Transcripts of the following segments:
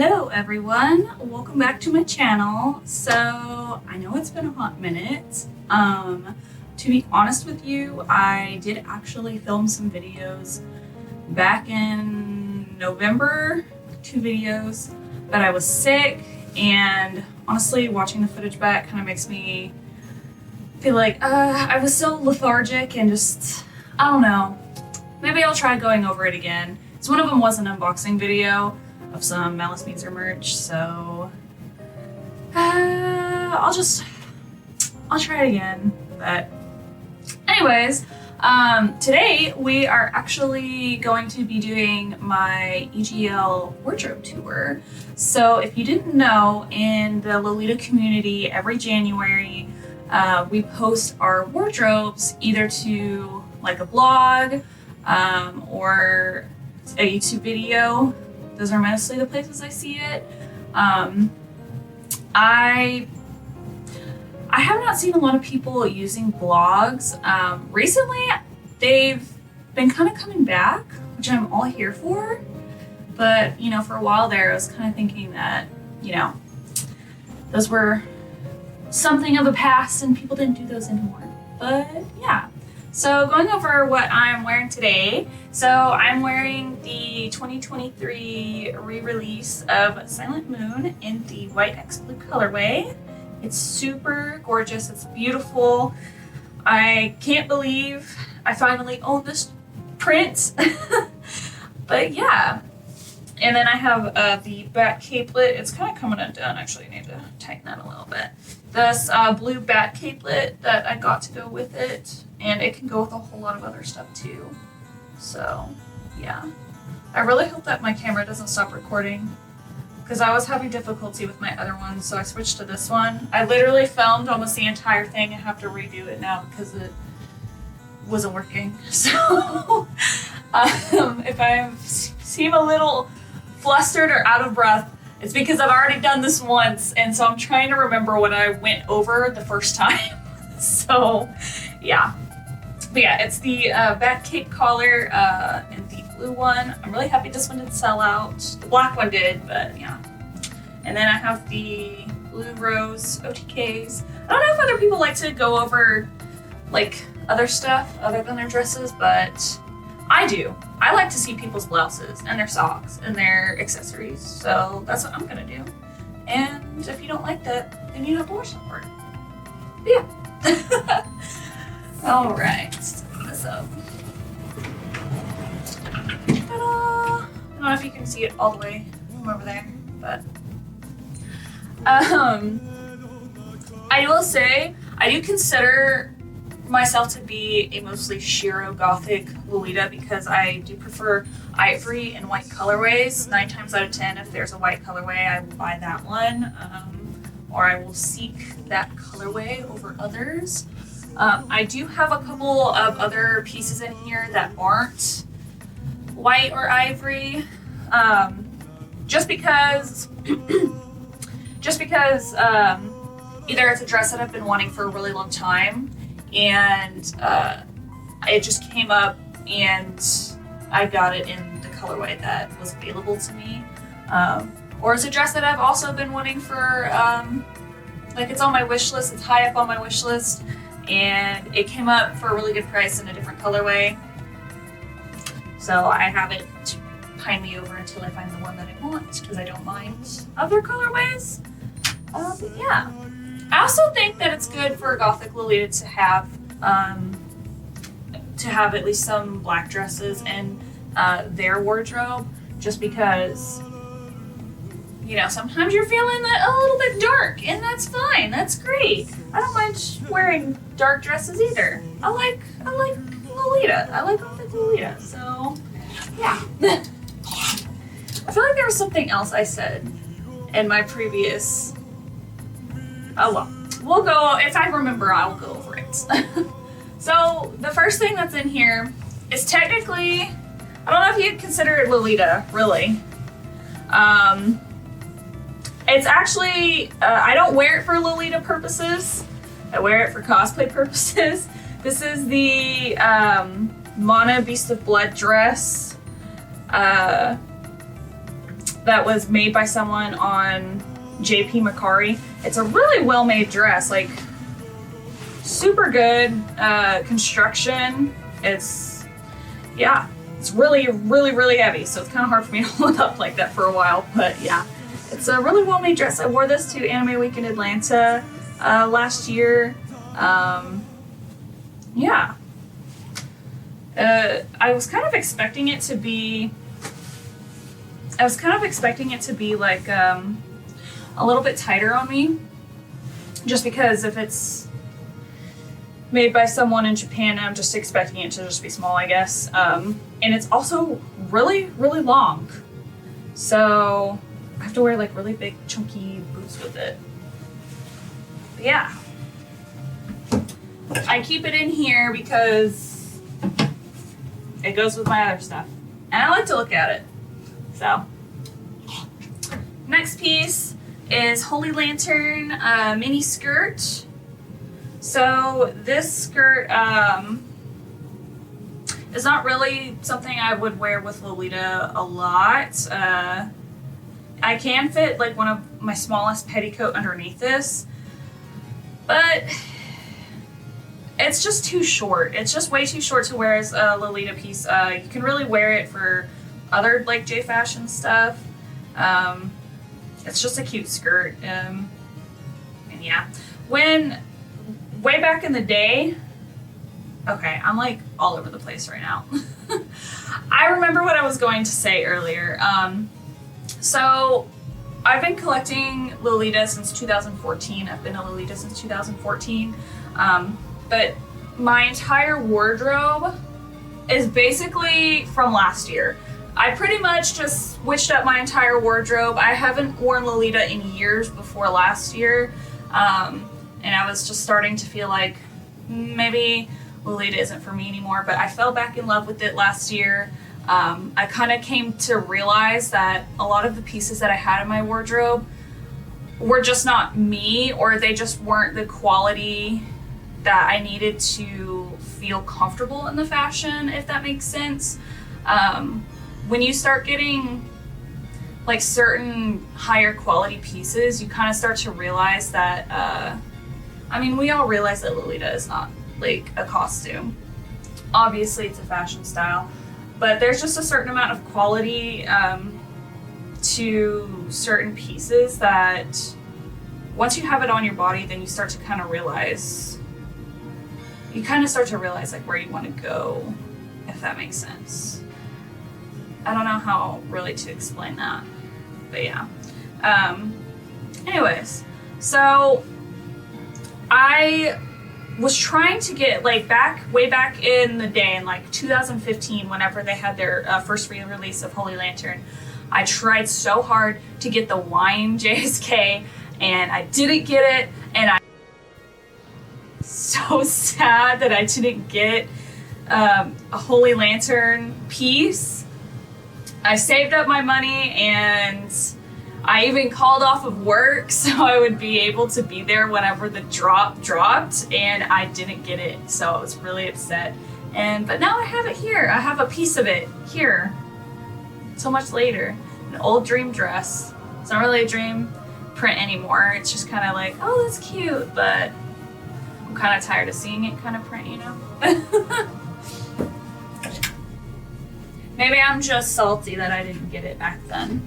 Hello everyone, welcome back to my channel. So I know it's been a hot minute. To be honest with you, I did actually film some videos back in November, 2 videos, but I was sick, and honestly watching the footage back kind of makes me feel like I was so lethargic and just, I don't know, maybe I'll try going over it again. So one of them was an unboxing video of some Malice Meanser merch, so I'll try it again. But anyways, today we are actually going to be doing my EGL wardrobe tour. So if you didn't know, in the Lolita community every January we post our wardrobes either to like a blog or a YouTube video. Those are mostly the places I see it. I have not seen a lot of people using blogs. Recently, they've been kind of coming back, which I'm all here for. But, you know, for a while there, I was kind of thinking that, you know, those were something of the past and people didn't do those anymore. But yeah. So going over what I'm wearing today. So I'm wearing the 2023 re-release of Silent Moon in the White X Blue colorway. It's super gorgeous, it's beautiful. I can't believe I finally own this print. But yeah. And then I have the bat capelet. It's kind of coming undone, actually. I need to tighten that a little bit. This blue bat capelet that I got to go with it. And it can go with a whole lot of other stuff too. So, yeah. I really hope that my camera doesn't stop recording, because I was having difficulty with my other one, so I switched to this one. I literally filmed almost the entire thing and have to redo it now because it wasn't working. So, if I seem a little flustered or out of breath, it's because I've already done this once, and so I'm trying to remember what I went over the first time. So, yeah. But yeah, it's the bat cape collar and the blue one. I'm really happy this one didn't sell out. The black one did, but yeah. And then I have the blue rose OTKs. I don't know if other people like to go over like other stuff other than their dresses, but I do. I like to see people's blouses and their socks and their accessories, so that's what I'm gonna do. And if you don't like that, then you have to watch that part. But yeah. All right, let's put this up. Ta-da! I don't know if you can see it all the way from over there, but I will say I do consider myself to be a mostly Shiro Gothic Lolita, because I do prefer ivory and white colorways. 9 times out of 10, if there's a white colorway, I will buy that one, or I will seek that colorway over others. I do have a couple of other pieces in here that aren't white or ivory, just because either it's a dress that I've been wanting for a really long time, and it just came up and I got it in the colorway that was available to me, or it's a dress that I've also been wanting for, like, it's on my wish list, it's high up on my wish list, and it came up for a really good price in a different colorway. So I have it to pine me over until I find the one that I want, because I don't mind other colorways. But yeah. I also think that it's good for a Gothic Lolita to have at least some black dresses in their wardrobe, just because, you know, sometimes you're feeling that a little bit dark, and that's fine. That's great. I don't mind wearing dark dresses either. I like Lolita. I like Gothic Lolita. So yeah. I feel like there was something else I said in my previous. Oh well, we'll go. If I remember, I'll go over it. So the first thing that's in here is technically, I don't know if you'd consider it Lolita, really. It's actually, I don't wear it for Lolita purposes. I wear it for cosplay purposes. This is the Mana Beast of Blood dress that that was made by someone on JP Macari. It's a really well-made dress, like super good construction. It's really, really, really heavy, so it's kind of hard for me to hold it up like that for a while, but yeah. It's a really well-made dress. I wore this to Anime Week in Atlanta last year. Yeah. I was kind of expecting it to be like a little bit tighter on me, just because if it's made by someone in Japan, I'm just expecting it to just be small, I guess. And it's also really, really long. So I have to wear like really big chunky boots with it. But yeah. I keep it in here because it goes with my other stuff. And I like to look at it. So, next piece is Holy Lantern mini skirt. So this skirt is not really something I would wear with Lolita a lot. I can fit like one of my smallest petticoat underneath this, but it's just too short. It's just way too short to wear as a Lolita piece. You can really wear it for other like J fashion stuff. It's just a cute skirt. And yeah, way back in the day, okay, I'm like all over the place right now. I remember what I was going to say earlier. So I've been collecting Lolita since 2014. I've been a Lolita since 2014. But my entire wardrobe is basically from last year. I pretty much just switched up my entire wardrobe. I haven't worn Lolita in years before last year. And I was just starting to feel like maybe Lolita isn't for me anymore, but I fell back in love with it last year. I kind of came to realize that a lot of the pieces that I had in my wardrobe were just not me, or they just weren't the quality that I needed to feel comfortable in the fashion, if that makes sense. When you start getting like certain higher quality pieces, you kind of start to realize that, we all realize that Lolita is not like a costume. Obviously it's a fashion style, but there's just a certain amount of quality to certain pieces that once you have it on your body, then you start to kind of realize like where you want to go, if that makes sense. I don't know how really to explain that, but yeah. Anyways, so I was trying to get like way back in the day in like 2015, whenever they had their first re-release of Holy Lantern. I tried so hard to get the wine JSK and I didn't get it, and I'm so sad that I didn't get a Holy Lantern piece. I saved up my money and I even called off of work so I would be able to be there whenever the drop dropped, and I didn't get it, so I was really upset. But now I have it here. I have a piece of it here. So much later. An old dream dress. It's not really a dream print anymore. It's just kind of like, oh, that's cute, but I'm kind of tired of seeing it kind of print, you know? Maybe I'm just salty that I didn't get it back then.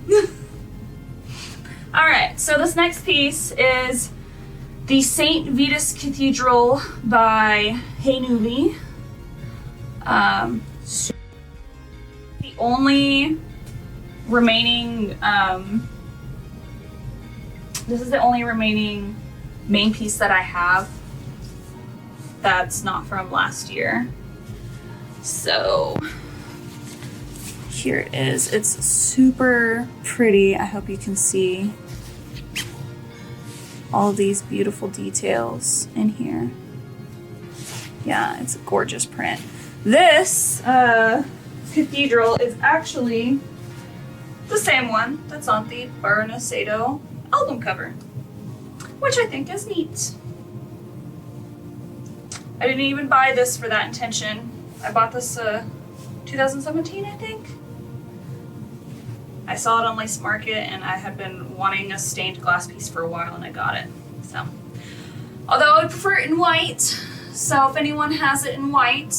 Alright, so this next piece is the St. Vitus Cathedral by Hey Nuvi. The only remaining, this is the only remaining main piece that I have that's not from last year. So here it is. It's super pretty. I hope you can see all these beautiful details in here. Yeah, it's a gorgeous print. This cathedral is actually the same one that's on the Baroness Sado album cover, which I think is neat. I didn't even buy this for that intention. I bought this 2017, I think. I saw it on Lace Market, and I had been wanting a stained glass piece for a while, and I got it. So, although I would prefer it in white, so if anyone has it in white,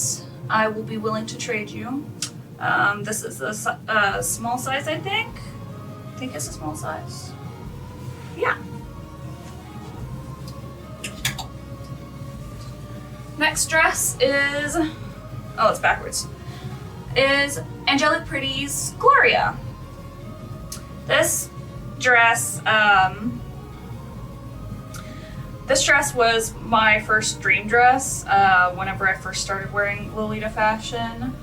I will be willing to trade you. This is a small size, I think. I think it's a small size. Yeah. Next dress is, oh, it's backwards, is Angelic Pretty's Gloria. This dress was my first dream dress whenever I first started wearing Lolita fashion.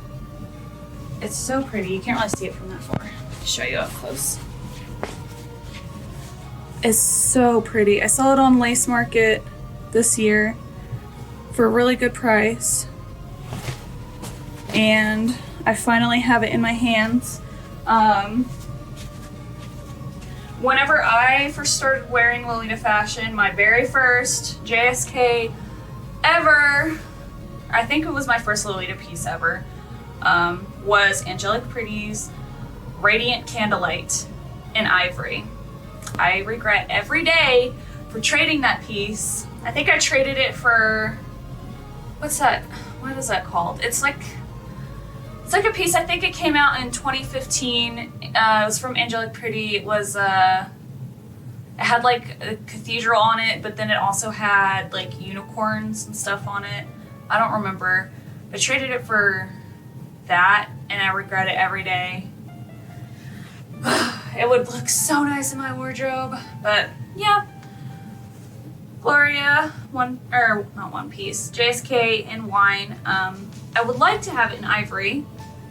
It's so pretty. You can't really see it from that far. I'll show you up close. It's so pretty. I saw it on Lace Market this year for a really good price, and I finally have it in my hands. Whenever I first started wearing Lolita fashion, my very first JSK ever, I think it was my first Lolita piece ever, was Angelic Pretty's Radiant Candlelight in ivory. I regret every day for trading that piece. I think I traded it for, what's that? What is that called? It's like a piece, I think it came out in 2015. It was from Angelic Pretty. It was, it had like a cathedral on it, but then it also had like unicorns and stuff on it. I don't remember. I traded it for that, and I regret it every day. It would look so nice in my wardrobe, but yeah. Gloria, not one piece, JSK in wine. I would like to have it in ivory.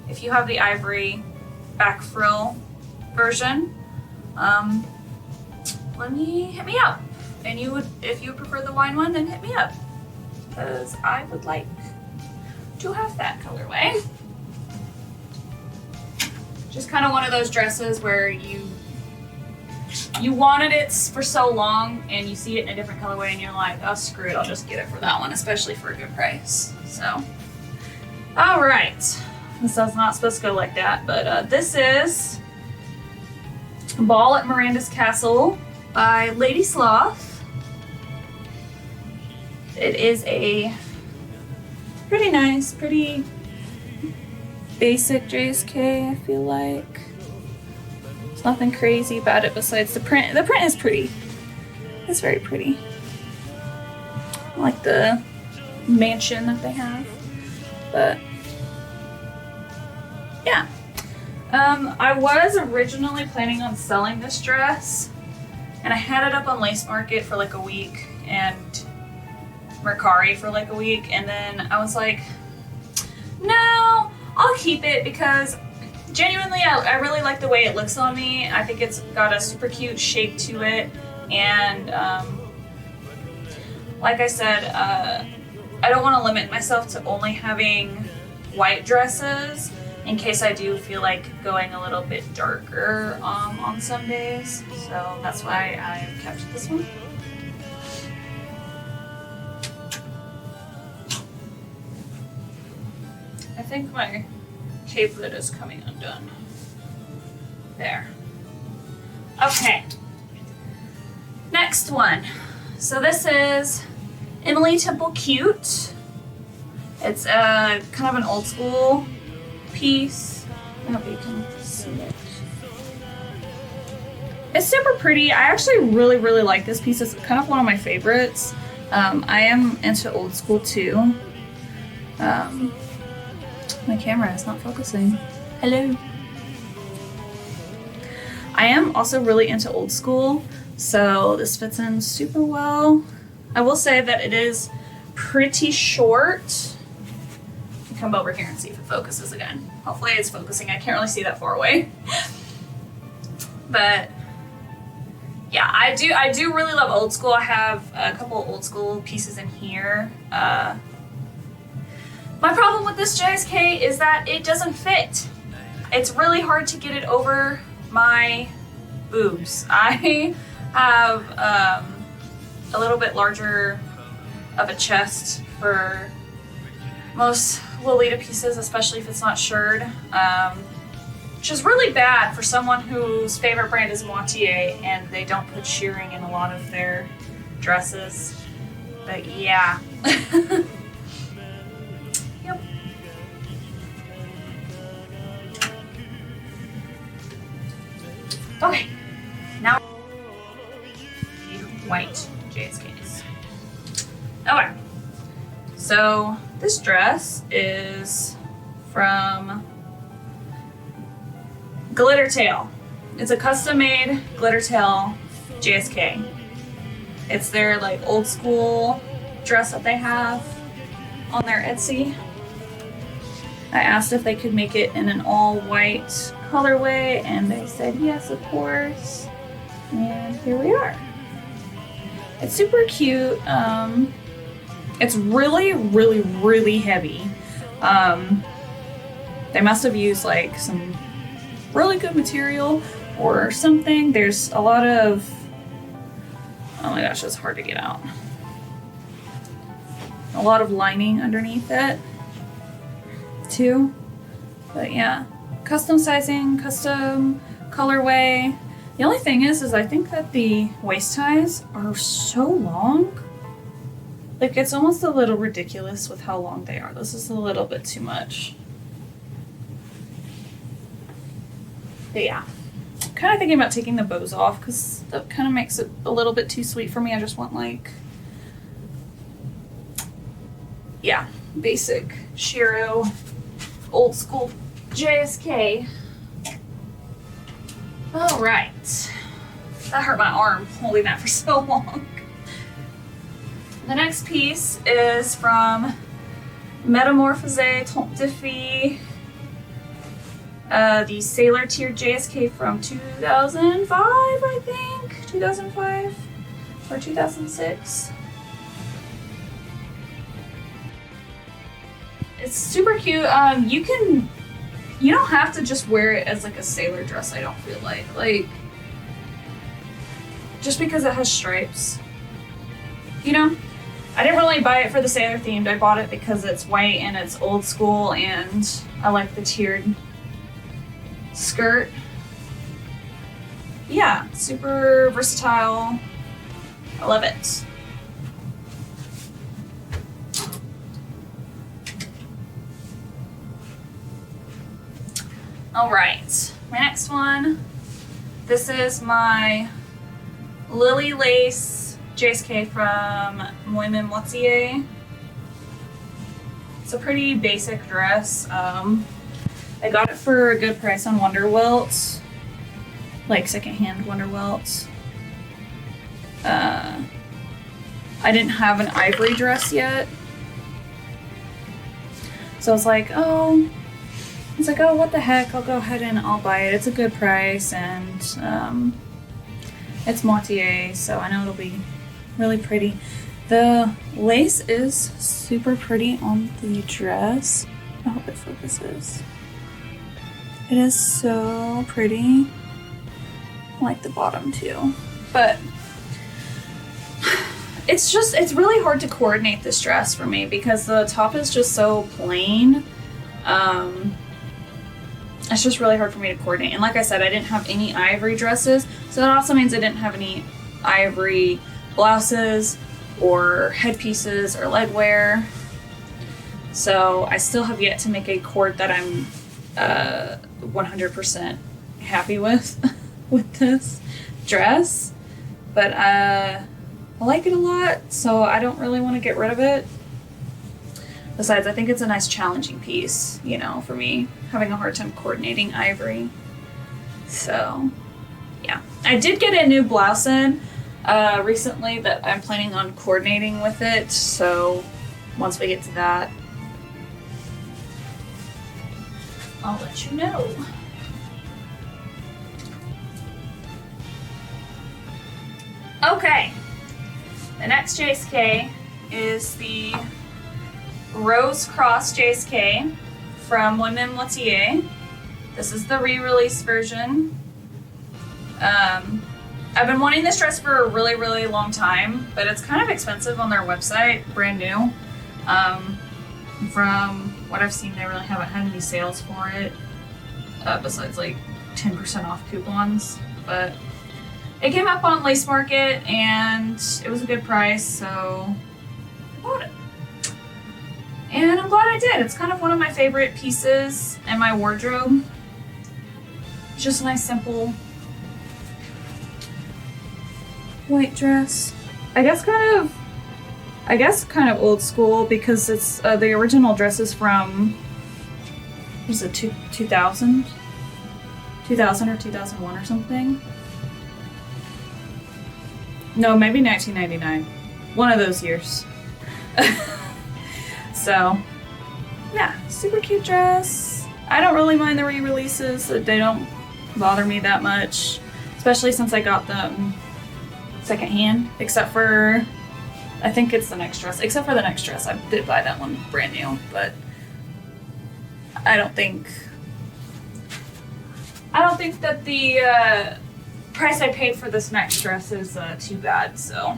If you have the ivory back frill version, hit me up. And if you would prefer the wine one, then hit me up, because I would like to have that colorway. Just kind of one of those dresses where you wanted it for so long, and you see it in a different colorway, and you're like, oh, screw it, I'll just get it for that one, especially for a good price. So, all right. This is not supposed to go like that, but this is Ball at Miranda's Castle by Lady Sloth. It is a pretty nice, pretty basic JSK, I feel like. There's nothing crazy about it besides the print. The print is pretty. It's very pretty. I like the mansion that they have. But yeah. I was originally planning on selling this dress, and I had it up on Lace Market for like a week and Mercari for like a week, and then I was like, no, I'll keep it, because genuinely I really like the way it looks on me. I think it's got a super cute shape to it, and like I said, I don't want to limit myself to only having white dresses, in case I do feel like going a little bit darker on some days. So that's why I kept this one. I think my cape lid is coming undone. There. Okay. Next one. So this is Emily Temple Cute. It's kind of an old school piece. I hope you can see it. It's super pretty. I actually really like this piece. It's kind of one of my favorites. I am into old school too. My camera is not focusing. Hello. I am also really into old school, so this fits in super well. I will say that it is pretty short. Come over here and see if it focuses again. Hopefully it's focusing. I can't really see that far away. But yeah, I do really love old school. I have a couple old school pieces in here. My problem with this JSK is that it doesn't fit. It's really hard to get it over my boobs. I have a little bit larger of a chest for most Lolita pieces, especially if it's not shirred. which is really bad for someone whose favorite brand is Moitié and they don't put shearing in a lot of their dresses. But yeah. Yep. Okay, now white JSKs. Okay, so this dress is from Glitter Tail. It's a custom-made glitter tail JSK. It's their like old school dress that they have on their Etsy. I asked if they could make it in an all-white colorway, and they said yes, of course. And here we are. It's super cute. It's really, really, really heavy. They must have used like some really good material or something. There's a lot of, oh my gosh, it's hard to get out. A lot of lining underneath it too. But yeah, custom sizing, custom colorway. The only thing is I think that the waist ties are so long. Like, it's almost a little ridiculous with how long they are. This is a little bit too much. But yeah, kind of thinking about taking the bows off because that kind of makes it a little bit too sweet for me. I just want like, yeah, basic Shiro, old school JSK. All right, that hurt my arm holding that for so long. The next piece is from Metamorphose Tombe de Fille, the Sailor Tier JSK from 2005, I think, 2005 or 2006. It's super cute. You don't have to just wear it as like a sailor dress, I don't feel like just because it has stripes, you know? I didn't really buy it for the sailor themed. I bought it because it's white and it's old school and I like the tiered skirt. Yeah, super versatile. I love it. All right, my next one. This is my Lily Lace JSK from Moitié. It's a pretty basic dress. I got it for a good price on Wonderwelt, like secondhand Wonderwelt. I didn't have an ivory dress yet, so I was like, oh, what the heck? I'll go ahead and I'll buy it. It's a good price, and it's Moitié, so I know it'll be really pretty. The lace is super pretty on the dress. I hope it focuses. It is so pretty. I like the bottom too. But it's really hard to coordinate this dress for me because the top is just so plain. It's just really hard for me to coordinate. And like I said, I didn't have any ivory dresses, so that also means I didn't have any ivory blouses or headpieces or leg wear. So I still have yet to make a cord that I'm 100% happy with this dress. But I like it a lot, so I don't really want to get rid of it. Besides, I think it's a nice challenging piece, you know, for me, having a hard time coordinating ivory. So, yeah. I did get a new blouse in recently that I'm planning on coordinating with it, so once we get to that, I'll let you know. Okay, the next JSK is the Rose Cross JSK from Moitié. This is the re-release version. I've been wanting this dress for a really, really long time, but it's kind of expensive on their website, brand new. From what I've seen, they really haven't had any sales for it. besides like 10% off coupons. But it came up on Lace Market and it was a good price, so I bought it. And I'm glad I did. It's kind of one of my favorite pieces in my wardrobe. It's just a nice, simple white dress. I guess kind of old school because it's the original dress is from, what is it, 2000 or 2001 or something? No, maybe 1999. One of those years. So, yeah, super cute dress. I don't really mind the re-releases. They don't bother me that much, especially since I got them secondhand, except for, I think it's the next dress. Except for the next dress. I did buy that one brand new, but I don't think that the price I paid for this next dress is too bad, so.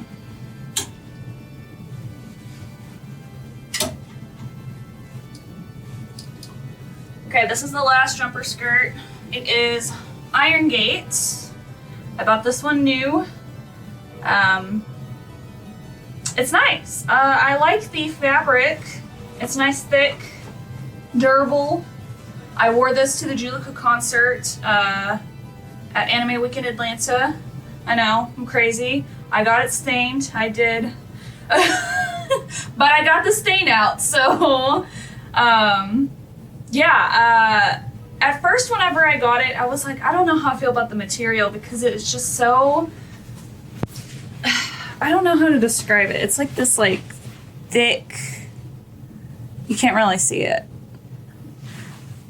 Okay, this is the last jumper skirt. It is Iron Gate. I bought this one new. It's nice. I like the fabric. It's nice, thick, durable. I wore this to the Julika concert at Anime Week in Atlanta. I know, I'm crazy. I got it stained. I did. But I got the stain out, so yeah. At first, whenever I got it, I was like, I don't know how I feel about the material because it's just so, I don't know how to describe it. It's like this like thick, you can't really see it.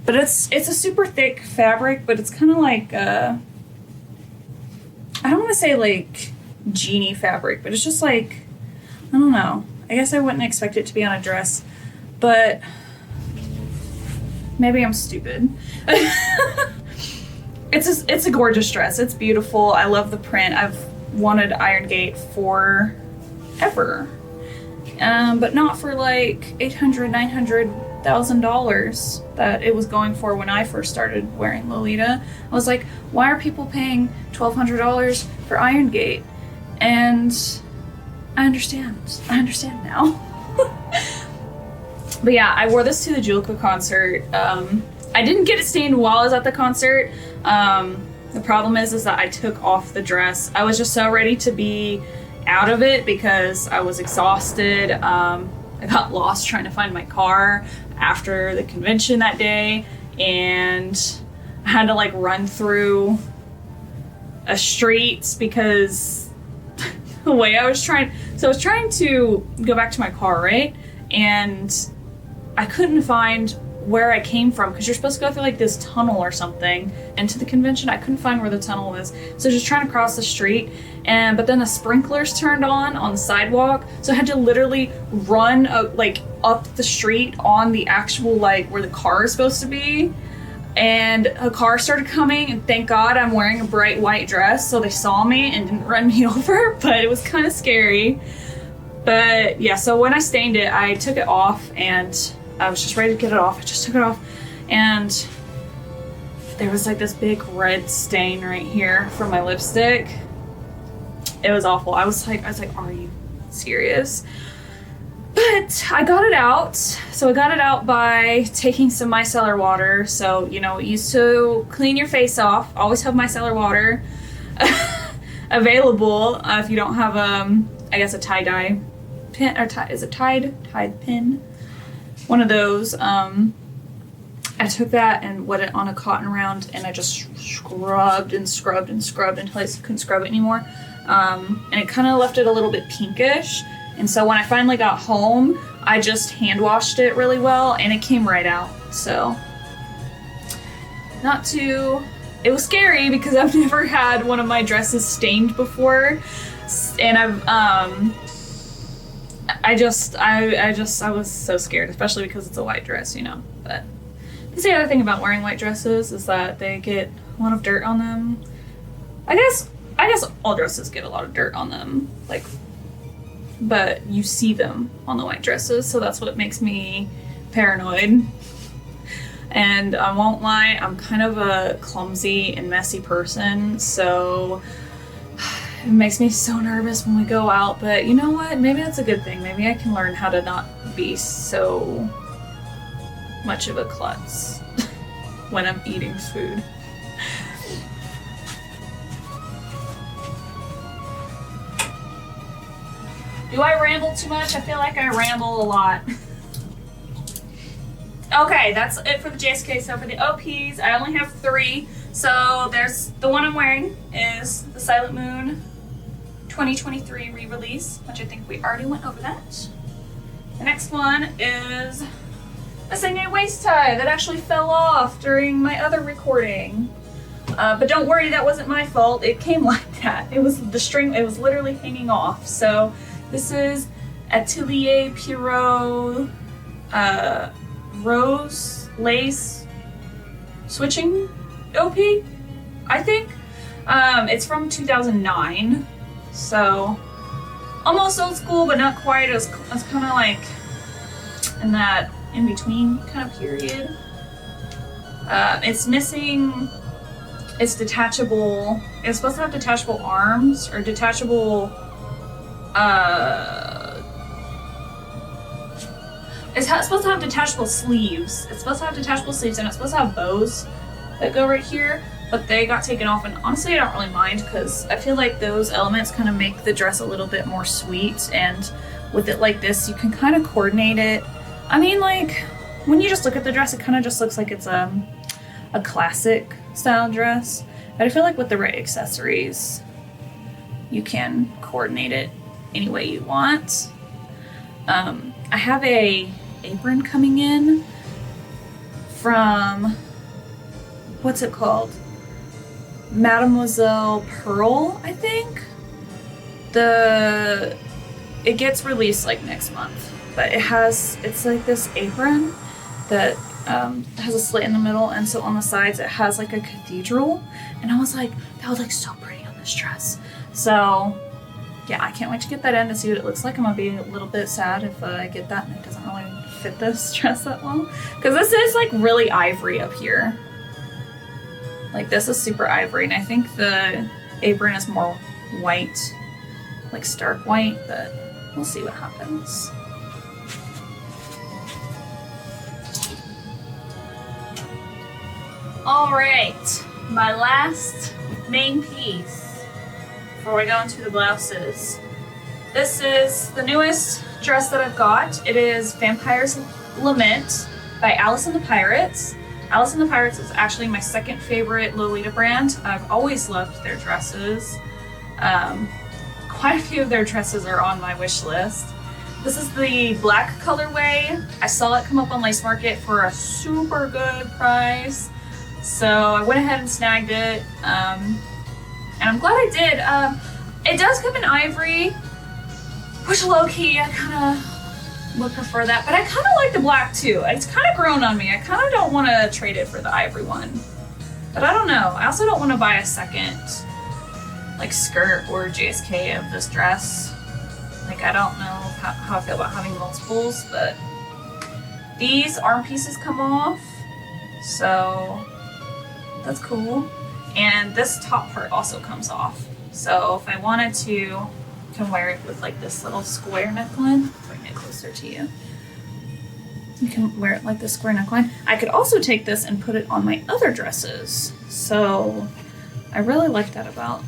But it's a super thick fabric, but it's kind of like, I don't want to say like genie fabric, but it's just like, I don't know. I guess I wouldn't expect it to be on a dress, but maybe I'm stupid. It's a gorgeous dress. It's beautiful. I love the print. I've wanted Iron Gate forever, but not for like $800,000-$900,000 that it was going for when I first started wearing Lolita. I was like, why are people paying $1,200 for Iron Gate? And I understand. I understand now. But yeah, I wore this to the Julika concert. I didn't get it stained while I was at the concert. The problem is that I took off the dress. I was just so ready to be out of it because I was exhausted. I got lost trying to find my car after the convention that day, and I had to like run through a street because the way I was trying to go back to my car, right? And I couldn't find where I came from because you're supposed to go through like this tunnel or something into the convention. I couldn't find where the tunnel was, so just trying to cross the street, but then the sprinklers turned on the sidewalk, so I had to literally run like up the street on the actual like where the car is supposed to be, and a car started coming, and thank God I'm wearing a bright white dress, so they saw me and didn't run me over, but it was kind of scary. But yeah, so when I stained it, I took it off and I was just ready to get it off. I just took it off and there was like this big red stain right here from my lipstick. It was awful. I was like, are you serious? But I got it out. So I got it out by taking some micellar water. So, you know, it used to clean your face off. Always have micellar water available if you don't have I guess a tie-dye pin, or is it Tide pin? One of those. I took that and wet it on a cotton round, and I just scrubbed and scrubbed and scrubbed until I couldn't scrub it anymore. And it kind of left it a little bit pinkish. And so when I finally got home, I just hand washed it really well, and it came right out. So it was scary because I've never had one of my dresses stained before. And I was so scared, especially because it's a white dress, you know. But that's the other thing about wearing white dresses is that they get a lot of dirt on them. I guess all dresses get a lot of dirt on them, like, but you see them on the white dresses, so that's what makes me paranoid. And I won't lie, I'm kind of a clumsy and messy person, so it makes me so nervous when we go out. But you know what? Maybe that's a good thing. Maybe I can learn how to not be so much of a klutz when I'm eating food. Do I ramble too much? I feel like I ramble a lot. Okay, that's it for the JSK. So for the OPs, I only have 3. So there's the one I'm wearing is the Silent Moon 2023 re-release, which I think we already went over that. The next one is missing a waist tie that actually fell off during my other recording. But don't worry, that wasn't my fault. It came like that. It was the string, it was literally hanging off. So this is Atelier Pierrot Rose Lace Switching OP, I think. It's from 2009, so almost old school, but not quite. It's kind of like in that in-between kind of period. It's missing its detachable, it's supposed to have detachable arms, or detachable, it's supposed to have detachable sleeves. It's supposed to have detachable sleeves, and it's supposed to have bows that go right here, but they got taken off, and honestly I don't really mind because I feel like those elements kind of make the dress a little bit more sweet, and with it like this you can kind of coordinate it. I mean, like, when you just look at the dress, it kind of just looks like it's a classic style dress, but I feel like with the right accessories you can coordinate it any way you want. I have a apron coming in from, what's it called? Mademoiselle Pearl, I think. It gets released like next month, but it's like this apron that has a slit in the middle, and so on the sides it has like a cathedral, and I was like, that would look so pretty on this dress. So yeah, I can't wait to get that in to see what it looks like. I'm gonna be a little bit sad if I get that and it doesn't really fit this dress that well, because this is like really ivory up here. Like, this is super ivory, and I think the apron is more white, like stark white, but we'll see what happens. All right, my last main piece before we go into the blouses. This is the newest dress that I've got. It is Vampire's Lament by Alice and the Pirates. Alice and the Pirates is actually my second favorite Lolita brand. I've always loved their dresses. Quite a few of their dresses are on my wish list. This is the black colorway. I saw it come up on Lace Market for a super good price, so I went ahead and snagged it. And I'm glad I did. It does come in ivory, which low-key I kind of would prefer that, but I kind of like the black too. It's kind of grown on me. I kind of don't want to trade it for the ivory one, but I don't know. I also don't want to buy a second like skirt or JSK of this dress. Like, I don't know how I feel about having multiples, but these arm pieces come off, so that's cool. And this top part also comes off. So if I wanted to, I can wear it with like this little square neckline. Bring it closer to you. You can wear it like this square neckline. I could also take this and put it on my other dresses. So I really like that about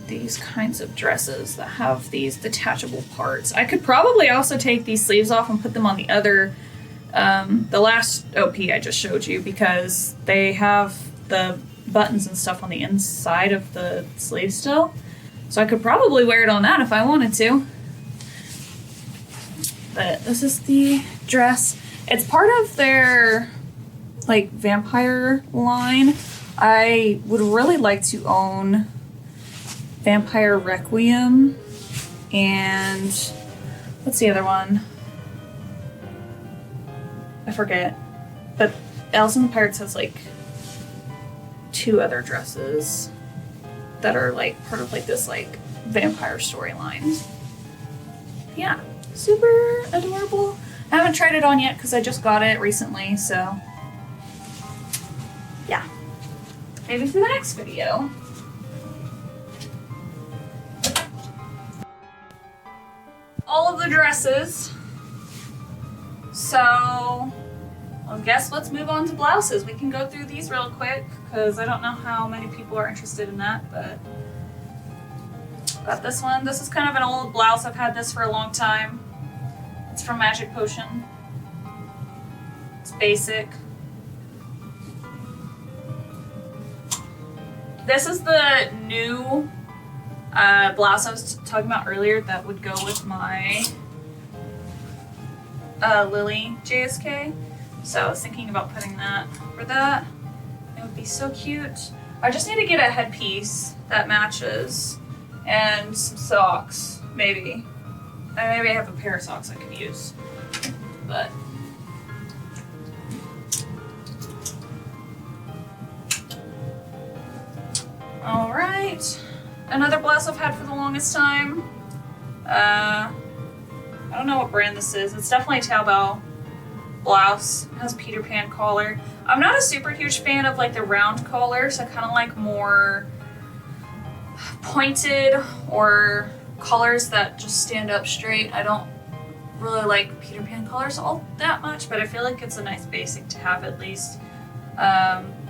these kinds of dresses that have these detachable parts. I could probably also take these sleeves off and put them on the other the last OP I just showed you, because they have the buttons and stuff on the inside of the sleeve still. So I could probably wear it on that if I wanted to. But this is the dress. It's part of their like vampire line. I would really like to own Vampire Requiem and what's the other one? I forget, but Alice and the Pirates has like 2 other dresses that are like part of like this like vampire storyline. Yeah, super adorable. I haven't tried it on yet because I just got it recently, so yeah. Maybe for the next video. All of the dresses. So I guess let's move on to blouses. We can go through these real quick because I don't know how many people are interested in that, but got this one. This is kind of an old blouse. I've had this for a long time. It's from Magic Potion. It's basic. This is the new blouse I was talking about earlier that would go with my Lily JSK. So I was thinking about putting that for that. It would be so cute. I just need to get a headpiece that matches and some socks, maybe. Maybe I have a pair of socks I could use, but all right. Another blouse I've had for the longest time. I don't know what brand this is. It's definitely a Taobao blouse. It has a Peter Pan collar. I'm not a super huge fan of like the round collars. I kind of like more pointed or collars that just stand up straight. I don't really like Peter Pan collars all that much, but I feel like it's a nice basic to have at least.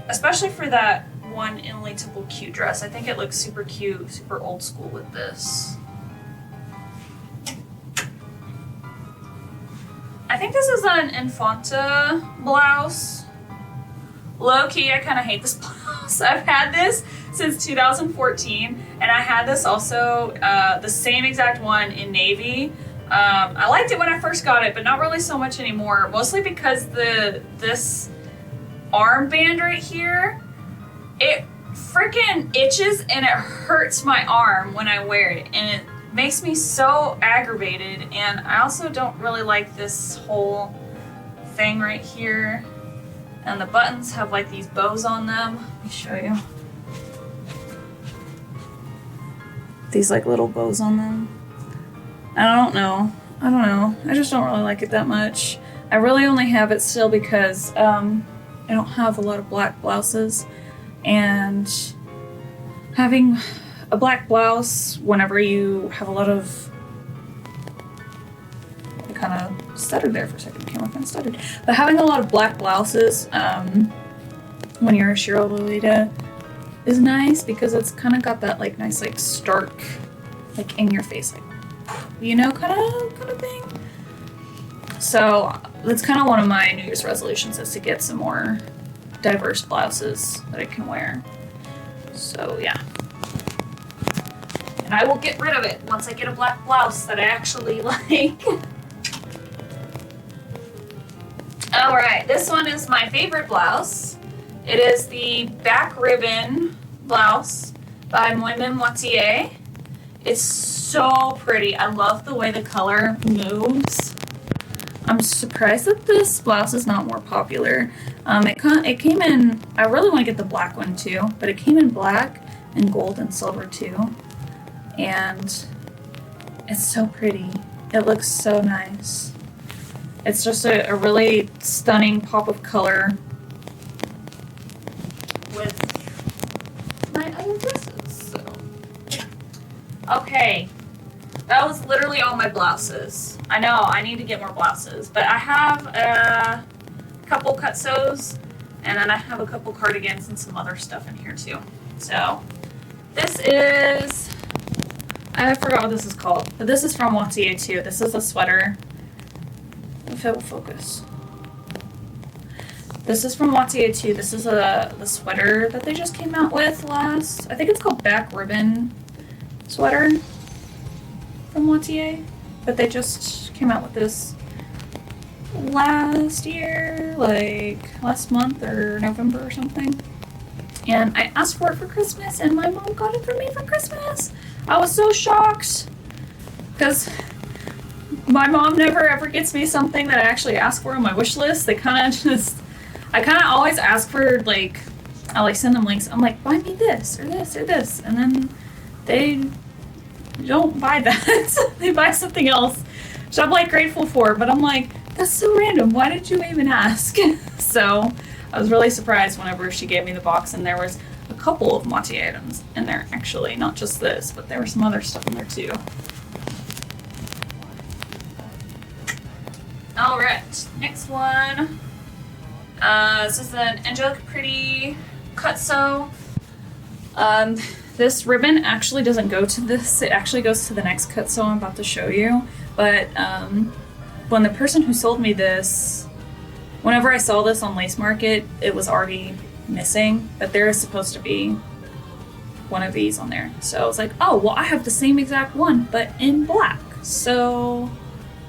Especially for that one Emily Temple cute dress. I think it looks super cute, super old school with this. I think this is an Infanta blouse. Low key, I kind of hate this blouse. I've had this since 2014, and I had this also, the same exact one in navy. I liked it when I first got it, but not really so much anymore, mostly because this armband right here, it freaking itches and it hurts my arm when I wear it, and it makes me so aggravated. And I also don't really like this whole thing right here, and the buttons have like these bows on them. Let me show you. These like little bows on them. I don't know. I just don't really like it that much. I really only have it still because I don't have a lot of black blouses, and having a black blouse whenever you have a lot of, I kind of stuttered there for a second, camera kind of stuttered, but having a lot of black blouses when you're a Shiro Lolita is nice because it's kind of got that like nice like stark, like in your face, like, you know, kind of thing. So that's kind of one of my New Year's resolutions, is to get some more diverse blouses that I can wear. So yeah. And I will get rid of it once I get a black blouse that I actually like. Alright, this one is my favorite blouse. It is the back ribbon blouse by Moimin Moitié. It's so pretty. I love the way the color moves. I'm surprised that this blouse is not more popular. It came in, I really want to get the black one too, but it came in black and gold and silver too. And it's so pretty. It looks so nice. It's just a really stunning pop of color with my other dresses. So, okay, that was literally all my blouses. I know I need to get more blouses, but I have a couple cut sews, and then I have a couple cardigans and some other stuff in here too. So this is, I forgot what this is called, but this is from Moitié too. This is a sweater. If it will focus. This is from Moitié too. This is the sweater that they just came out with last. I think it's called back ribbon sweater from Moitié, but they just came out with this last year, like last month or November or something. And I asked for it for Christmas, and my mom got it for me for Christmas. I was so shocked because my mom never ever gets me something that I actually ask for on my wish list. They kind of just, I kind of always ask for, like, I like send them links. I'm like, buy me this or this or this, and then they don't buy that. They buy something else, which I'm like grateful for. But I'm like, That's so random. Why did you even ask? So I was really surprised whenever she gave me the box, and there was a couple of Moitié items in there, actually. Not just this, but there was some other stuff in there too. Alright, next one. This is an Angelic Pretty cut sew. This ribbon actually doesn't go to this, it actually goes to the next cut sew I'm about to show you. But when the person who sold me this, whenever I saw this on Lace Market, it was already missing, but there is supposed to be one of these on there. So I was like, oh, well, I have the same exact one, but in black. So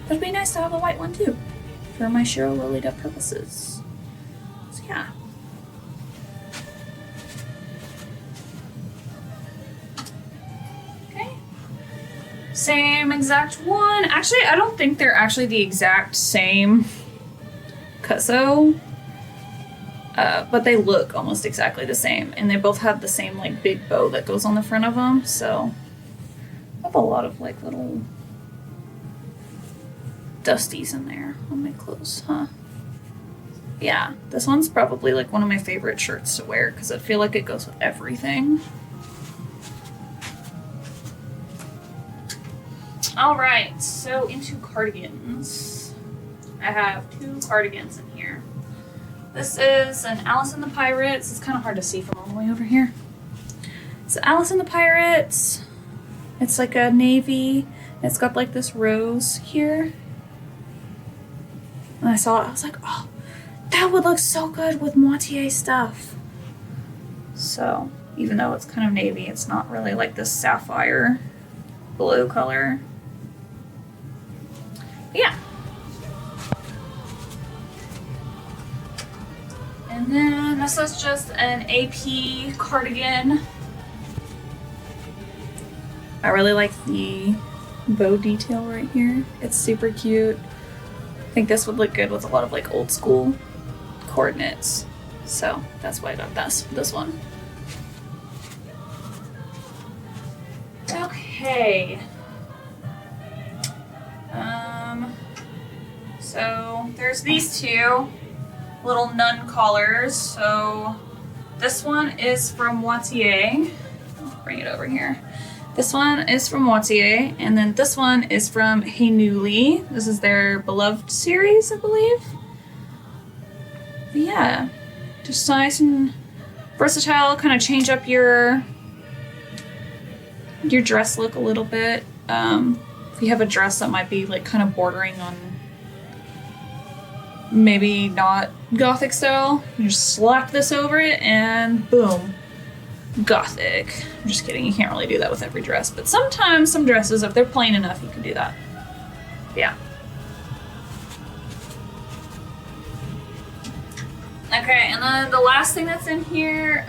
it'd be nice to have a white one too, for my Shiro Lolita purposes. So yeah. Same exact one. Actually, I don't think they're actually the exact same cut sew, but they look almost exactly the same, and they both have the same like big bow that goes on the front of them. So I have a lot of like little dusties in there on my clothes, huh? Yeah, this one's probably like one of my favorite shirts to wear because I feel like it goes with everything. All right, so into cardigans. I have 2 cardigans in here. This is an Alice and the Pirates. It's kind of hard to see from all the way over here. It's Alice and the Pirates. It's like a navy. It's got like this rose here. And I saw it, I was like, oh, that would look so good with Moitié stuff. So, even though it's kind of navy, it's not really like this sapphire blue color. Yeah. And then this is just an AP cardigan. I really like the bow detail right here. It's super cute. I think this would look good with a lot of like old school coordinates. So that's why I got this one. Okay. So there's these 2 little nun collars. So this one is from Moitié. I'll bring it over here. This one is from Moitié, and then this one is from Hey Newly. This is their Beloved series, I believe. But yeah, just nice and versatile. Kind of change up your dress look a little bit. If you have a dress that might be like kind of bordering on maybe not Gothic style, you just slap this over it and boom, Gothic. I'm just kidding, you can't really do that with every dress, but sometimes some dresses, if they're plain enough, you can do that. Yeah. Okay, and then the last thing that's in here,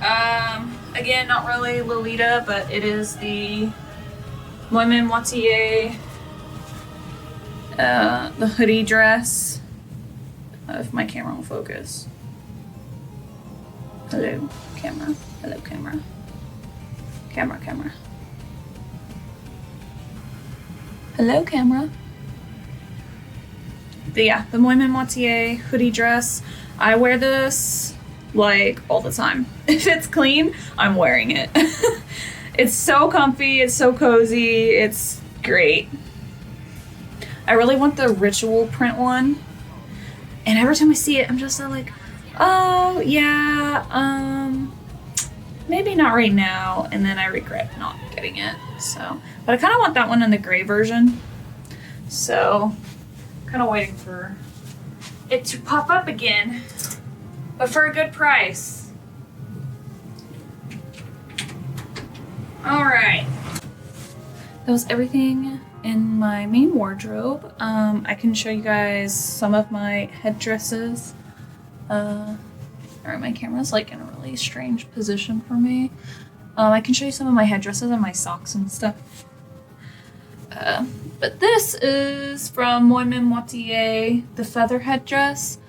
again, not really Lolita, but it is the Women Moitié, the hoodie dress. If my camera will focus. Hello, camera. Hello, camera. Camera. Hello, camera. But yeah, the Women Moitié hoodie dress. I wear this like all the time. If it's clean, I'm wearing it. It's so comfy, it's so cozy, it's great. I really want the ritual print one. And every time I see it, I'm just like, oh yeah, maybe not right now. And then I regret not getting it. So, but I kind of want that one in the gray version. So, kind of waiting for it to pop up again, but for a good price. All right. That was everything in my main wardrobe. I can show you guys some of my headdresses. Alright, my camera's like in a really strange position for me. I can show you some of my headdresses and my socks and stuff. But this is from Women Moitié, the feather headdress.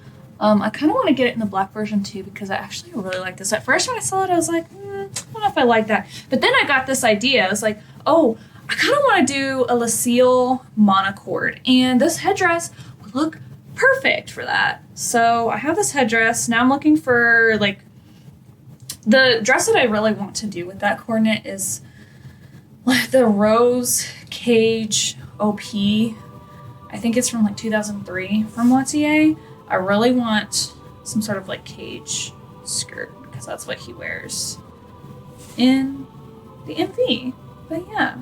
I kind of want to get it in the black version too because I actually really like this. At first when I saw it, I was like, I don't know if I like that. But then I got this idea. I was like, oh, I kind of want to do a Lucille monocord. And this headdress would look perfect for that. So I have this headdress. Now I'm looking for like the dress that I really want to do with that coordinate is like the Rose Cage OP. I think it's from like 2003 from Wattier. I really want some sort of like cage skirt because that's what he wears in the MV. But yeah,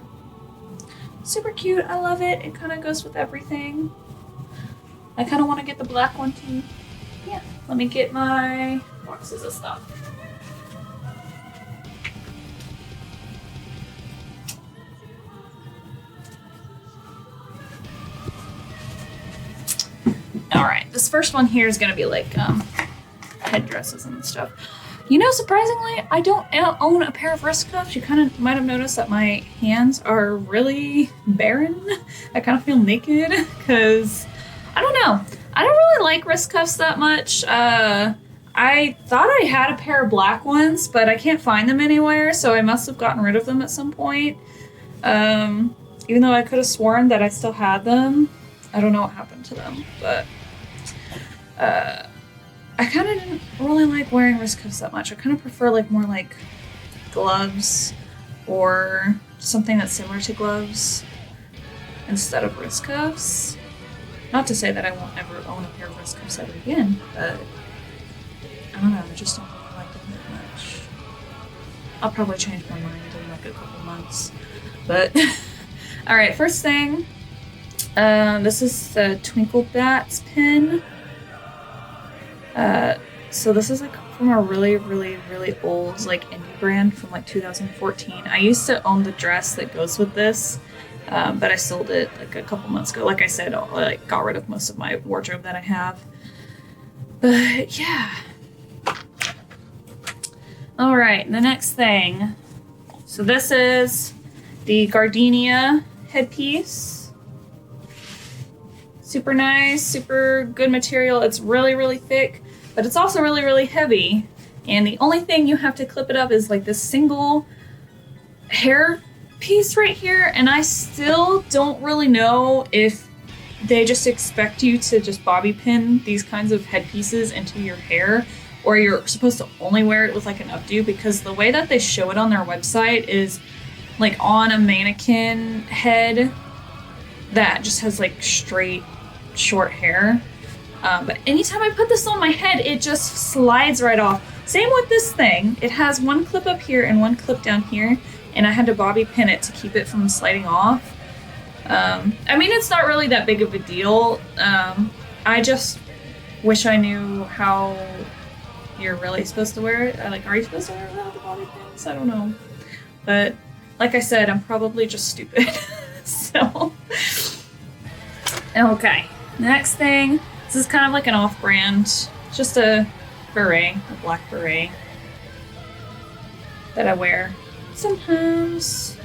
super cute. I love it. It kind of goes with everything. I kind of want to get the black one too. Yeah, let me get my boxes of stuff. All right, this first one here is gonna be like headdresses and stuff. You know, surprisingly, I don't own a pair of wrist cuffs. You kind of might have noticed that my hands are really barren. I kind of feel naked because I don't know. I don't really like wrist cuffs that much. I thought I had a pair of black ones, but I can't find them anywhere, so I must have gotten rid of them at some point. Even though I could have sworn that I still had them. I don't know what happened to them, but I kind of didn't really like wearing wrist cuffs that much. I kind of prefer like more like gloves or something that's similar to gloves instead of wrist cuffs. Not to say that I won't ever own a pair of wrist cuffs ever again, but I don't know, I just don't really like them that much. I'll probably change my mind in like a couple months. But alright, first thing, this is the Twinkle Bats pin. So this is like from a really, really, really old like indie brand from like 2014. I used to own the dress that goes with this, but I sold it like a couple months ago. Like I said, I like got rid of most of my wardrobe that I have. But yeah. All right, the next thing. So this is the Gardenia headpiece. Super nice, super good material. It's really, really thick, but it's also really, really heavy. And the only thing you have to clip it up is like this single hair piece right here. And I still don't really know if they just expect you to just bobby pin these kinds of headpieces into your hair, or you're supposed to only wear it with like an updo, because the way that they show it on their website is like on a mannequin head that just has like straight short hair. But anytime I put this on my head, it just slides right off. Same with this thing. It has one clip up here and one clip down here, and I had to bobby pin it to keep it from sliding off. I mean, it's not really that big of a deal. I just wish I knew how you're really supposed to wear it. Like, are you supposed to wear it without the bobby pins? I don't know. But like I said, I'm probably just stupid. So, okay. Next thing. This is kind of like an off-brand. It's just a beret, a black beret that I wear sometimes.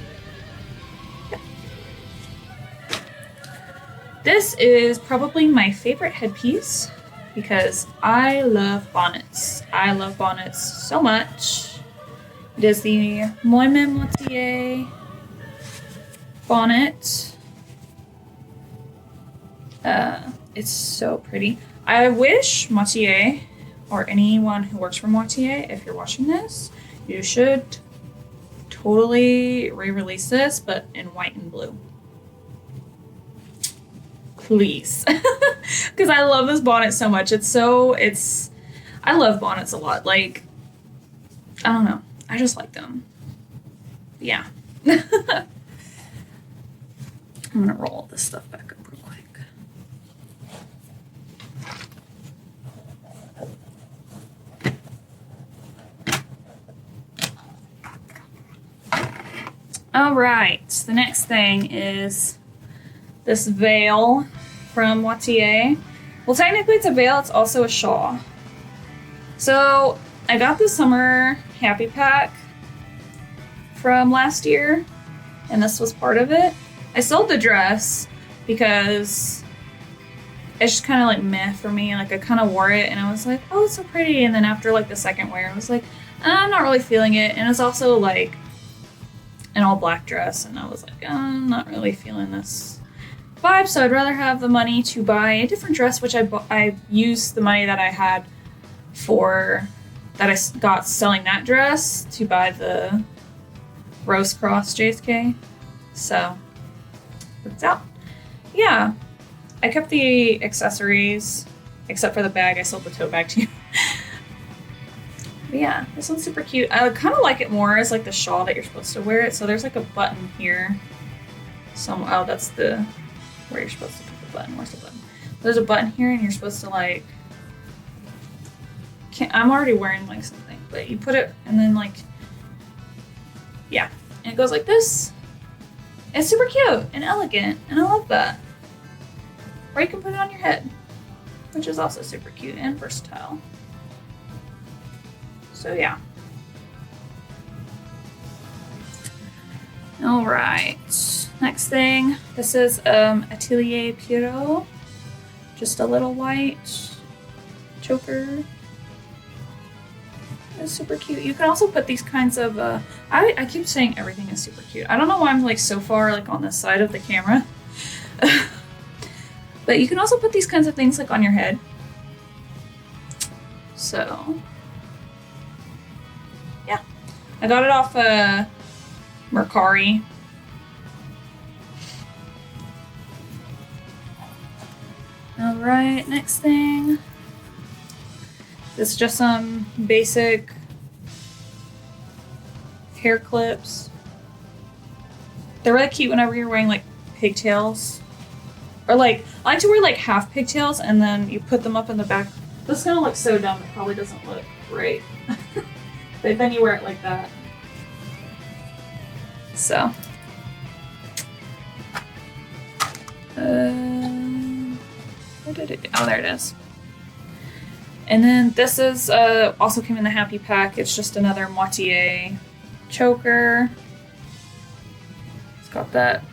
Yeah. This is probably my favorite headpiece because I love bonnets. I love bonnets so much. It is the Moime Moitié bonnet. It's so pretty. I wish Moitié, or anyone who works for Moitié, if you're watching this, you should totally re-release this, but in white and blue. Please. Because I love this bonnet so much. I love bonnets a lot. Like, I don't know. I just like them. Yeah. I'm gonna roll all this stuff back up real quick. All right, the next thing is this veil from Wattier. Well, technically it's a veil, it's also a shawl. So I got the summer happy pack from last year, and this was part of it. I sold the dress because it's just kind of like meh for me. Like, I kind of wore it and I was like, oh, it's so pretty. And then after like the second wear, I was like, I'm not really feeling it. And it's also like an all black dress, and I was like, I'm not really feeling this vibe, so I'd rather have the money to buy a different dress, which I used the money that I had that I got selling that dress to buy the Rose Cross JSK. So, worked out. Yeah, I kept the accessories, except for the bag. I sold the tote bag to you. But yeah, this one's super cute. I kind of like it more as like the shawl that you're supposed to wear it. So there's like a button here. Oh, that's where you're supposed to put the button. Where's the button? There's a button here, and you're supposed to like. I'm already wearing like something, but you put it and then like. Yeah, and it goes like this. It's super cute and elegant, and I love that. Or you can put it on your head, which is also super cute and versatile. So yeah. All right, next thing. This is Atelier Pierrot. Just a little white choker. It's super cute. You can also put these kinds of, I keep saying everything is super cute. I don't know why I'm like so far like on this side of the camera. But you can also put these kinds of things like on your head. So, yeah. I got it off Mercari. All right, next thing. This is just some basic hair clips. They're really cute whenever you're wearing like pigtails. Or like, I like to wear like half pigtails and then you put them up in the back. This is gonna look so dumb, it probably doesn't look great. But then you wear it like that. So. Where did it go? Oh, there it is. And then this is also came in the Happy Pack. It's just another moitié choker. It's got that,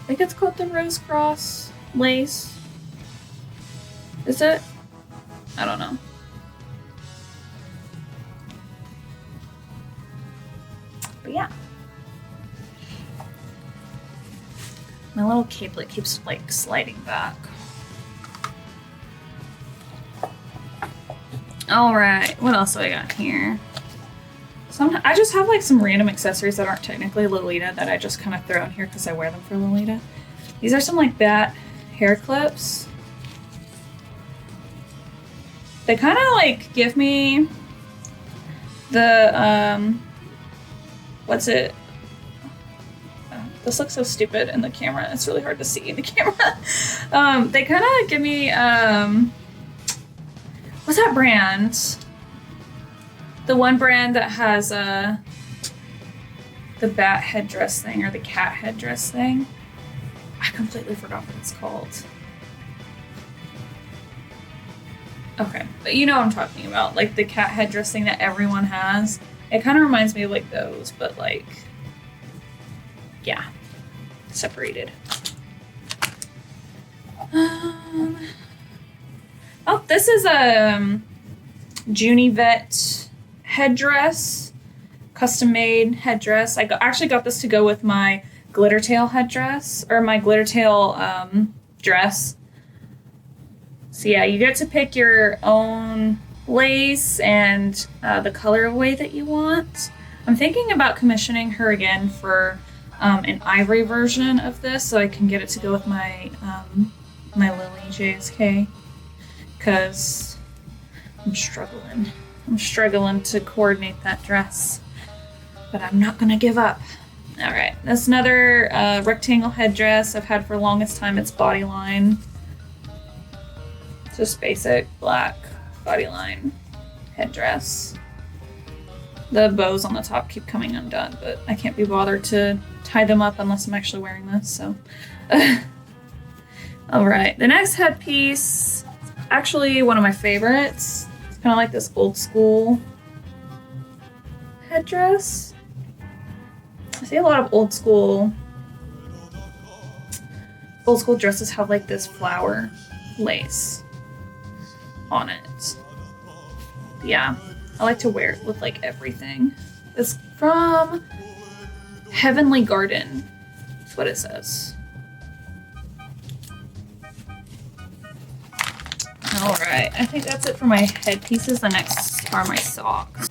I think it's called the Rose Cross lace. Is it? I don't know. But yeah. My little capelet keeps like sliding back. All right, what else do I got here? I just have like some random accessories that aren't technically Lolita that I just kind of throw in here because I wear them for Lolita. These are some like bat hair clips. They kind of like give me the, what's it? This looks so stupid in the camera. It's really hard to see in the camera. They kind of give me, what's that brand? The one brand that has the bat headdress thing or the cat headdress thing. I completely forgot what it's called. Okay, but you know what I'm talking about. Like the cat headdress thing that everyone has. It kind of reminds me of like those, but like, yeah, separated. Oh, this is a Junivet headdress, custom made headdress. I actually got this to go with my glitter tail headdress, or my glitter tail dress. So yeah, you get to pick your own lace and the colorway that you want. I'm thinking about commissioning her again for an ivory version of this, so I can get it to go with my my Lily JSK, because I'm struggling to coordinate that dress, but I'm not gonna give up. All right, that's another rectangle headdress I've had for the longest time. It's bodyline. Just basic black bodyline headdress. The bows on the top keep coming undone, but I can't be bothered to tie them up unless I'm actually wearing this, so. All right, the next headpiece, actually one of my favorites. It's kind of like this old school headdress. I see a lot of old school dresses have like this flower lace on it. But yeah, I like to wear it with like everything. It's from Heavenly Garden. That's what it says. Alright, I think that's it for my headpieces. The next are my socks.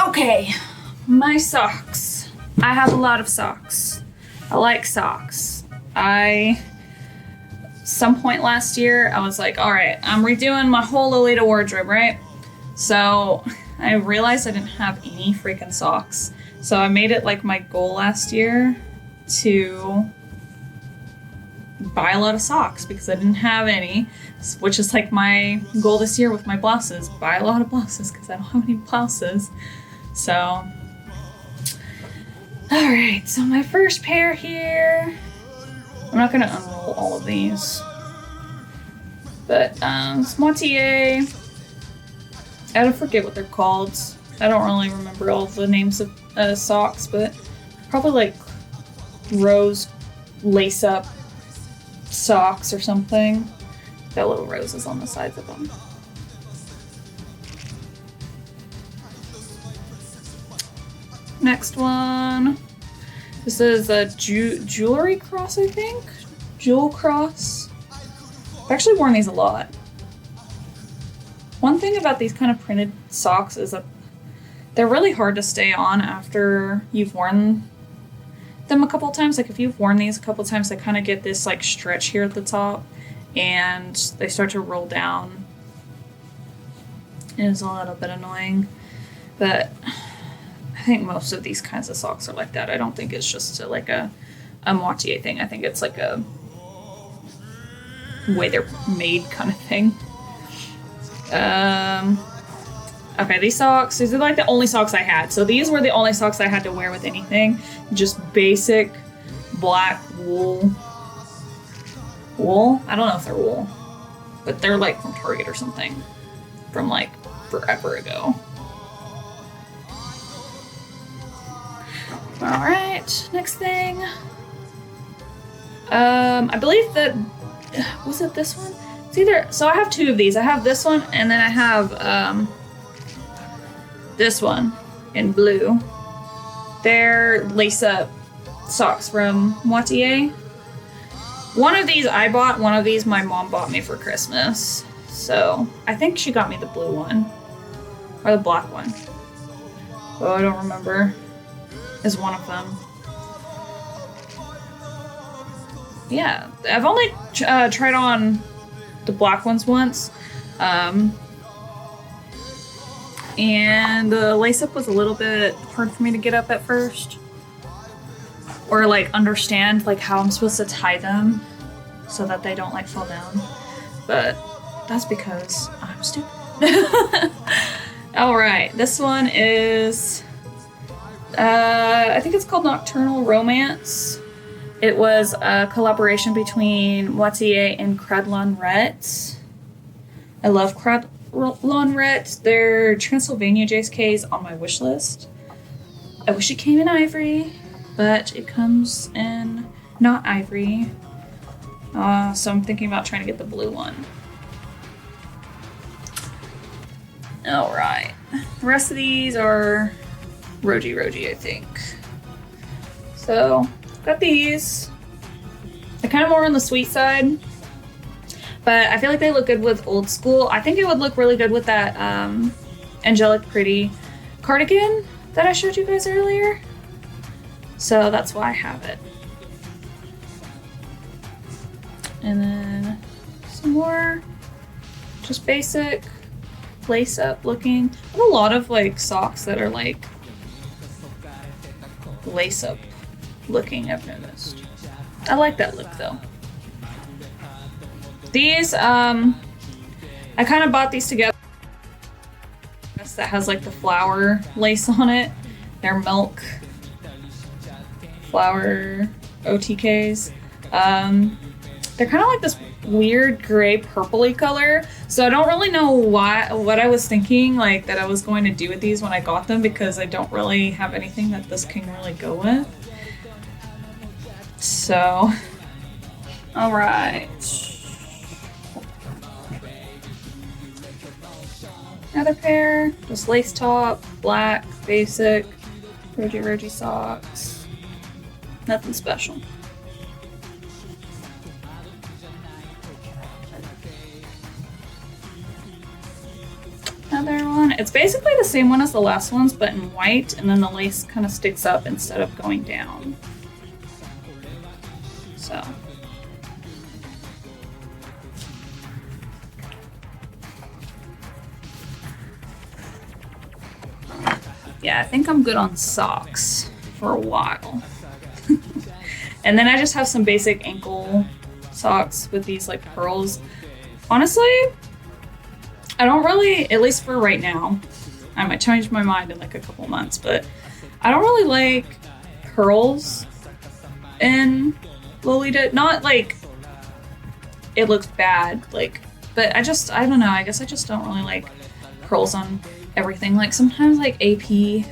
Okay, my socks. I have a lot of socks. I like socks. Some point last year, I was like, alright, I'm redoing my whole Lolita wardrobe, right? So I realized I didn't have any freaking socks. So I made it like my goal last year to buy a lot of socks because I didn't have any, which is like my goal this year with my blouses. Buy a lot of blouses because I don't have any blouses. So, alright, so my first pair here. I'm not gonna unroll all of these. But, it's Moitié. I don't forget what they're called. I don't really remember all the names of socks, but probably like rose lace-up socks or something. Got little roses on the sides of them. Next one. This is a jewelry cross, I think? Jewel cross. I've actually worn these a lot. One thing about these kind of printed socks is that they're really hard to stay on after you've worn them a couple times. Like if you've worn these a couple times, they kind of get this like stretch here at the top and they start to roll down. It is a little bit annoying, but I think most of these kinds of socks are like that. I don't think it's just like a moitié thing. I think it's like a way they're made kind of thing. Okay, these socks, these are like the only socks I had. So these were the only socks I had to wear with anything. Just basic black wool. Wool? I don't know if they're wool, but they're like from Target or something from like forever ago. All right, next thing. I believe that, was it this one? It's either, so I have two of these. I have this one and then I have this one in blue. They're lace-up socks from Moitié. One of these I bought, one of these my mom bought me for Christmas. So I think she got me the blue one or the black one. Oh, I don't remember. Is one of them. Yeah, I've only tried on the black ones once. And the lace-up was a little bit hard for me to get up at first. Or like understand like how I'm supposed to tie them so that they don't like fall down. But that's because I'm stupid. Alright, this one is I think it's called Nocturnal Romance. It was a collaboration between Moitié and Credlon Rett. I love Credlon Rett. Their Transylvania JSK is on my wish list. I wish it came in ivory, but it comes in not ivory. So I'm thinking about trying to get the blue one. Alright. The rest of these are Roji, I think. So, got these. They're kind of more on the sweet side, but I feel like they look good with old school. I think it would look really good with that Angelic Pretty cardigan that I showed you guys earlier. So that's why I have it. And then some more just basic lace-up looking. I have a lot of like socks that are like lace-up looking, I've noticed. I like that look though. These, I kind of bought these together. That has like the flower lace on it. They're milk flower OTKs. They're kind of like this weird gray purpley color. So I don't really know what I was thinking like that I was going to do with these when I got them, because I don't really have anything that this can really go with. So, all right. Another pair, just lace top, black, basic, Roji socks. Nothing special. It's basically the same one as the last ones, but in white, and then the lace kind of sticks up instead of going down. So. Yeah, I think I'm good on socks for a while. And then I just have some basic ankle socks with these like pearls. Honestly, I don't really, at least for right now, I might change my mind in like a couple months, but I don't really like pearls in Lolita. Not like it looks bad, like, but I don't know, I guess I just don't really like pearls on everything. Like sometimes like AP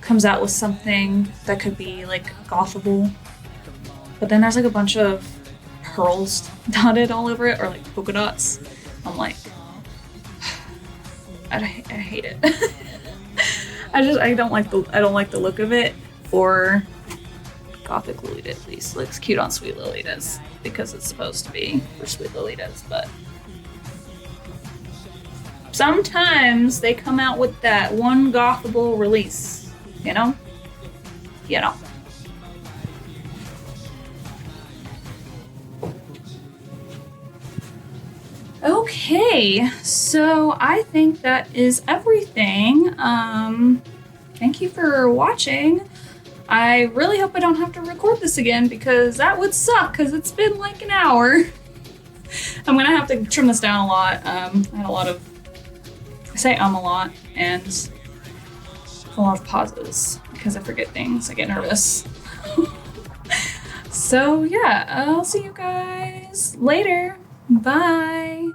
comes out with something that could be like gothable, but then there's like a bunch of pearls dotted all over it, or like polka dots. I'm like, I hate it. I don't like the look of it for Gothic Lolita. At least it looks cute on Sweet Lolitas because it's supposed to be for Sweet Lolitas, but sometimes they come out with that one gothable release, you know? You know. Okay, so I think that is everything. Thank you for watching. I really hope I don't have to record this again because that would suck because it's been like an hour. I'm gonna have to trim this down a lot. I had a lot of, I say a lot, and a lot of pauses because I forget things. I get nervous. So yeah, I'll see you guys later. Bye.